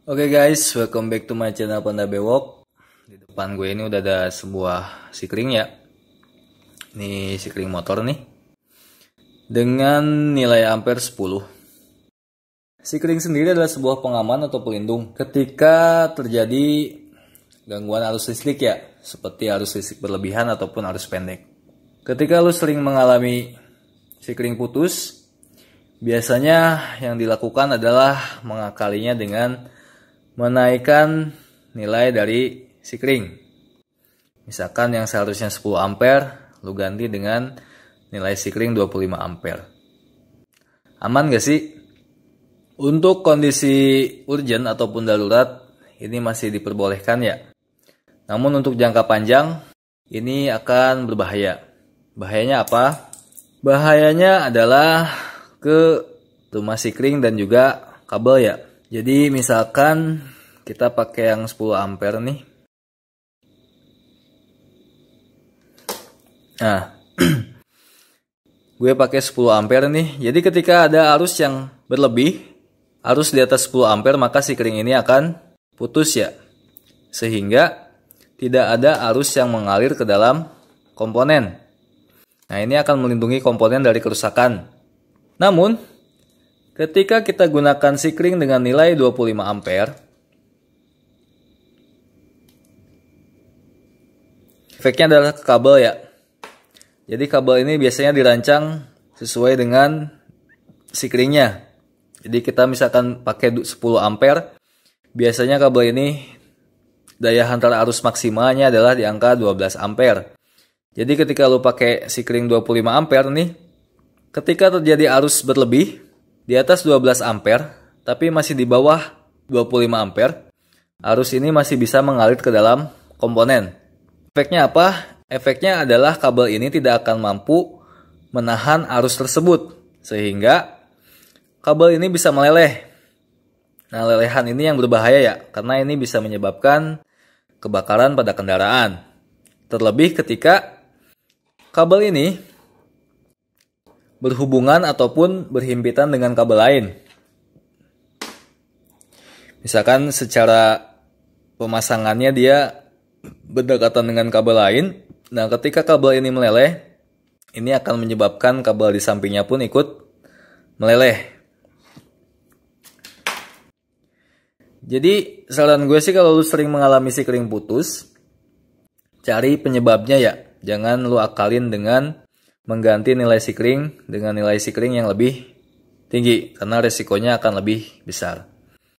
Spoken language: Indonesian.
Oke guys, welcome back to my channel Panda Bewok. Di depan gue ini udah ada sebuah sikring ya. Ini sikring motor nih. Dengan nilai ampere 10. Sikring sendiri adalah sebuah pengaman atau pelindung ketika terjadi gangguan arus listrik ya, seperti arus listrik berlebihan ataupun arus pendek. Ketika lu sering mengalami sikring putus, biasanya yang dilakukan adalah mengakalinya dengan menaikkan nilai dari sikring. Misalkan yang seharusnya 10 ampere, lu ganti dengan nilai sikring 25 ampere. Aman gak sih? Untuk kondisi urgent ataupun darurat, ini masih diperbolehkan ya. Namun untuk jangka panjang, ini akan berbahaya. Bahayanya apa? Bahayanya adalah ke rumah sikring dan juga kabel ya. Jadi misalkan kita pakai yang 10 ampere nih. Nah, gue pakai 10 ampere nih. Jadi ketika ada arus yang berlebih, arus di atas 10 ampere, maka sikring ini akan putus ya. Sehingga tidak ada arus yang mengalir ke dalam komponen. Nah, ini akan melindungi komponen dari kerusakan. Namun, ketika kita gunakan sikring dengan nilai 25 ampere, efeknya adalah ke kabel ya. Jadi kabel ini biasanya dirancang sesuai dengan sikringnya. Jadi kita misalkan pakai 10 ampere, biasanya kabel ini daya hantar arus maksimalnya adalah di angka 12 ampere. Jadi ketika lu pakai sikring 25 ampere nih, ketika terjadi arus berlebih di atas 12 ampere, tapi masih di bawah 25 ampere, arus ini masih bisa mengalir ke dalam komponen. Efeknya apa? Efeknya adalah kabel ini tidak akan mampu menahan arus tersebut, sehingga kabel ini bisa meleleh. Nah, lelehan ini yang berbahaya ya, karena ini bisa menyebabkan kebakaran pada kendaraan. Terlebih ketika kabel ini berhubungan ataupun berhimpitan dengan kabel lain. Misalkan secara pemasangannya dia berdekatan dengan kabel lain. Nah, ketika kabel ini meleleh, ini akan menyebabkan kabel di sampingnya pun ikut meleleh. Jadi, saran gue sih kalau lu sering mengalami sikring putus, cari penyebabnya ya. Jangan lu akalin dengan mengganti nilai sikring dengan nilai sikring yang lebih tinggi, karena resikonya akan lebih besar.